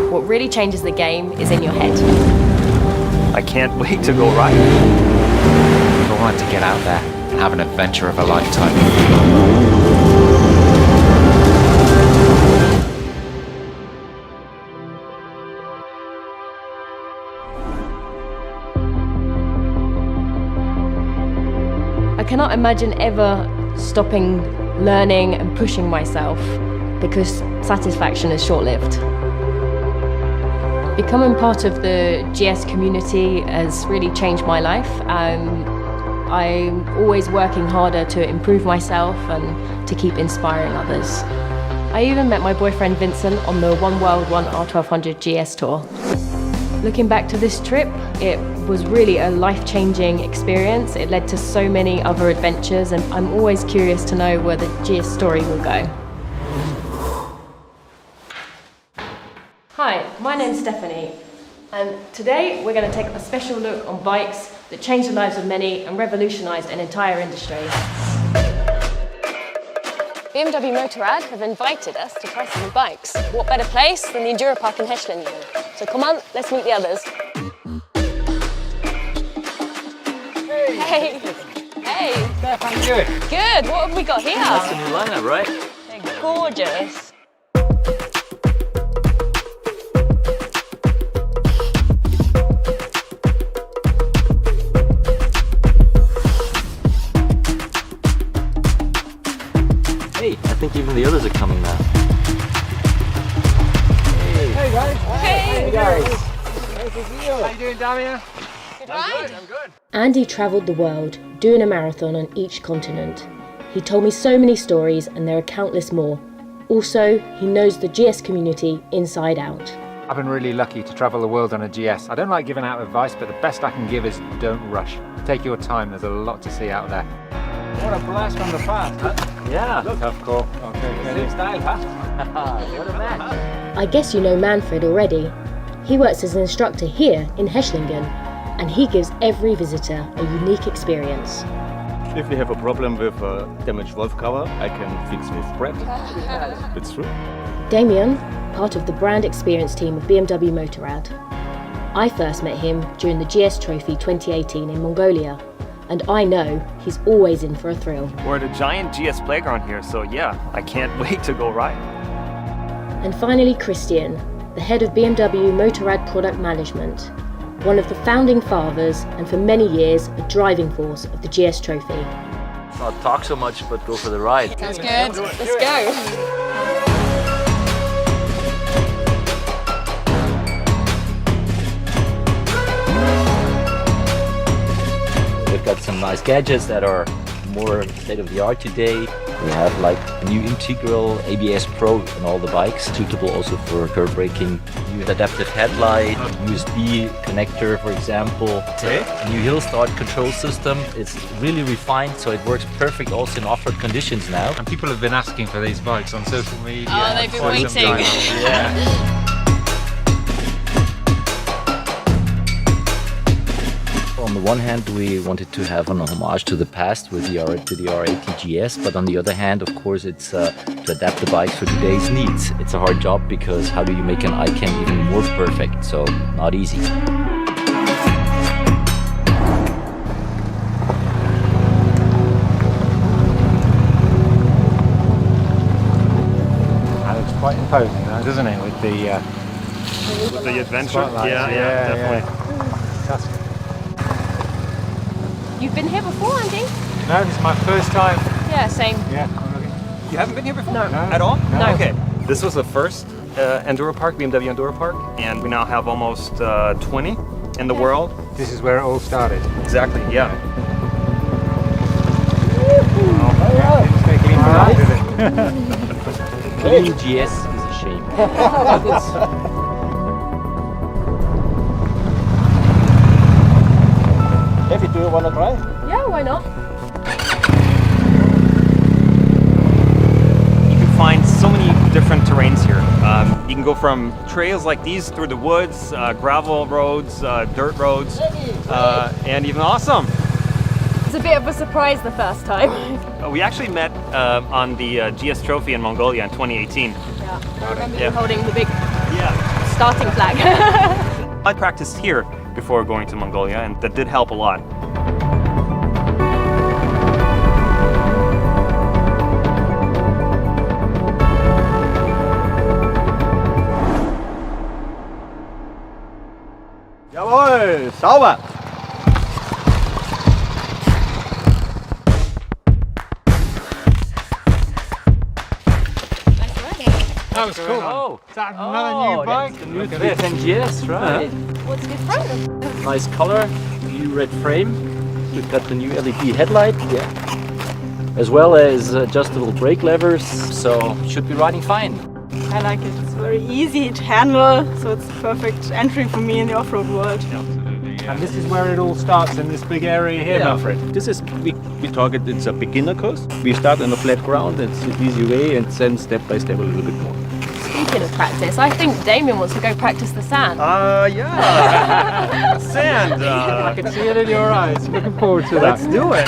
what really changes the game is in your head. I can't wait to go ride. I want to get out there and have an adventure of a lifetime. I cannot imagine ever stopping learning and pushing myself because satisfaction is short-lived. Becoming part of the GS community has really changed my life. I'm always working harder to improve myself and to keep inspiring others. I even met my boyfriend Vincent on the One World One R1200 GS tour. Looking back to this trip, it was really a life-changing experience. It led to so many other adventures, and I'm always curious to know where the GS story will go. Hi, my name's Stephanie, and today we're going to take a special look on bikes that changed the lives of many and revolutionised an entire industry. BMW Motorrad have invited us to try some bikes. What better place than the Enduro Park in Heschlingen? So come on, let's meet the others. Hey! Hey! Steph, how you doing? Good, what have we got here? That's a new lineup, right? They're gorgeous. Hey, I think even the others are coming now. Hey guys! Hey guys! Nice to see you! How you doing, Damien? Good ride. I'm good. Andy travelled the world, doing a marathon on each continent. He told me so many stories, and there are countless more. Also, he knows the GS community inside out. I've been really lucky to travel the world on a GS. I don't like giving out advice, but the best I can give is don't rush. Take your time, there's a lot to see out there. What a blast from the past, huh? Yeah. Tough call. Okay, Same style, huh? What a match. I guess you know Manfred already. He works as an instructor here in Heschlingen, and he gives every visitor a unique experience. If they have a problem with a damaged valve cover, I can fix with Brett. It's true. Damien, part of the brand experience team of BMW Motorrad. I first met him during the GS Trophy 2018 in Mongolia, and I know he's always in for a thrill. We're at a giant GS playground here, so yeah, I can't wait to go ride. And finally Christian, the head of BMW Motorrad Product Management, one of the founding fathers and for many years a driving force of the GS Trophy. Not talk so much, but go for the ride. Sounds good. Let's go. We've got some nice gadgets that are more state-of-the-art today. We have like a new integral ABS Pro on all the bikes, suitable also for curve braking. New adaptive headlight, USB connector, for example. A new hill start control system. It's really refined, so it works perfect also in off-road conditions now. And people have been asking for these bikes on social media. Oh, they've been for some waiting. time. Yeah. On the one hand, we wanted to have an homage to the past with the R80 GS, but on the other hand, of course, it's to adapt the bikes for today's needs. It's a hard job because how do you make an icon even more perfect? So, not easy. That looks quite imposing, now, doesn't it? With the adventure? spotlights. Yeah, definitely. Fantastic. You've been here before, Andy? No, this is my first time. Yeah, same. Yeah, I'm looking. You haven't been here before? No. At all? No. Okay. This was the first Enduro Park, BMW Enduro Park, and we now have almost 20 in the world. This is where it all started. Exactly, yeah. Didn't take it in the right, did it? Clean GS is a shame. Effie, do you want to try? Yeah, why not? You can find so many different terrains here. You can go from trails like these through the woods, gravel roads, dirt roads, and even awesome. It's a bit of a surprise the first time. We actually met on the GS Trophy in Mongolia in 2018. Yeah, I remember you holding the big... Yeah, starting flag. I practiced here before going to Mongolia, and that did help a lot. Jawohl, sauber. That was cool. Oh, Is that another new bike? That's the new 310 GS, right? What's different? Nice color, new red frame. We've got the new LED headlight, as well as adjustable brake levers, so should be riding fine. I like it. It's very easy to handle, so it's perfect entry for me in the off-road world. And this is where it all starts in this big area here, Manfred. This is, we talk it, it's a beginner course. We start on a flat ground, it's an easy way, and then step by step a little bit more. Speaking of practice, I think Damien wants to go practice the sand. Yeah. Sand. I can see it in your eyes. Looking forward to that. Let's do it.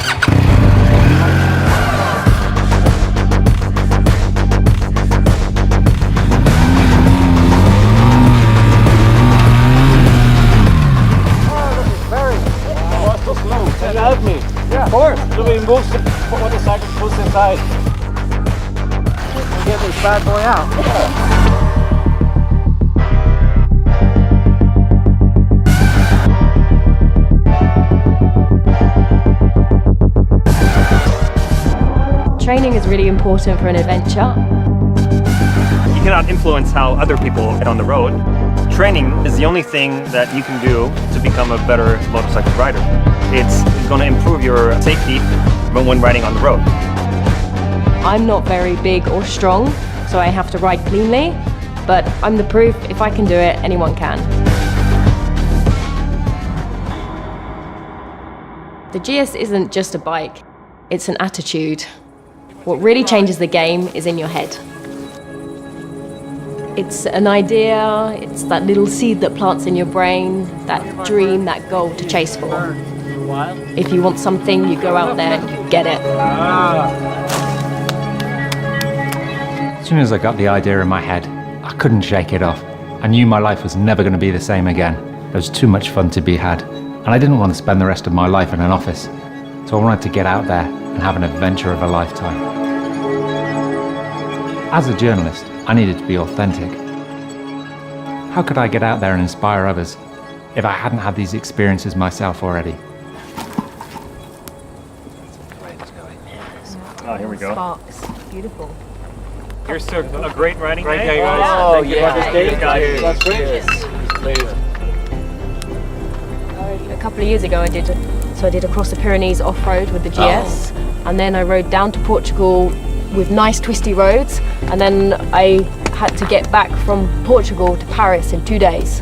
Can you help me? Yeah, of course. So we move the motorcycle close inside. Get this bad boy out. Training is really important for an adventure. You cannot influence how other people get on the road. Training is the only thing that you can do to become a better motorcycle rider. It's going to improve your safety when riding on the road. I'm not very big or strong, so I have to ride cleanly, but I'm the proof if I can do it, anyone can. The GS isn't just a bike, it's an attitude. What really changes the game is in your head. It's an idea, it's that little seed that plants in your brain, that dream, that goal to chase for. If you want something, you go out there and you get it. As soon as I got the idea in my head, I couldn't shake it off. I knew my life was never going to be the same again. There was too much fun to be had, and I didn't want to spend the rest of my life in an office. So I wanted to get out there and have an adventure of a lifetime. As a journalist, I needed to be authentic. How could I get out there and inspire others if I hadn't had these experiences myself already? Oh, here we go. Sparks, beautiful. Here's to a great riding Great day. day, guys. Oh, Thank you. yeah. That's great. A couple of years ago I did across the Pyrenees off-road with the GS, and then I rode down to Portugal with nice twisty roads, and then I had to get back from Portugal to Paris in 2 days.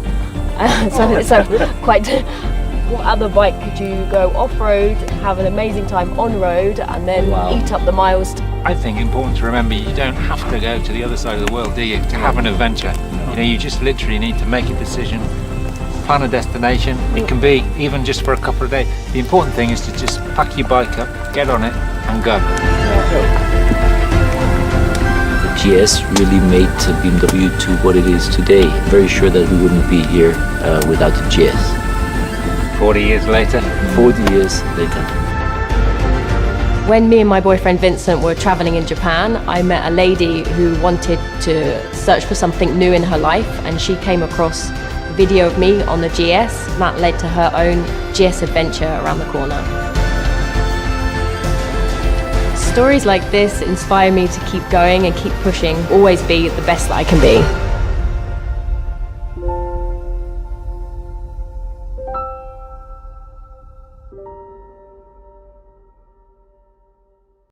So quite. What other bike could you go off-road, have an amazing time on-road, and then eat up the miles? I think important to remember, you don't have to go to the other side of the world, do you, to have an adventure? You know, you just literally need to make a decision, plan a destination. It can be even just for a couple of days. The important thing is to just pack your bike up, get on it, and go. The GS really made BMW to what it is today. I'm very sure that we wouldn't be here without the GS. 40 years later. 40 years later. When me and my boyfriend Vincent were traveling in Japan, I met a lady who wanted to search for something new in her life, and she came across a video of me on the GS, and that led to her own GS adventure around the corner. Stories like this inspire me to keep going and keep pushing, always be the best that I can be.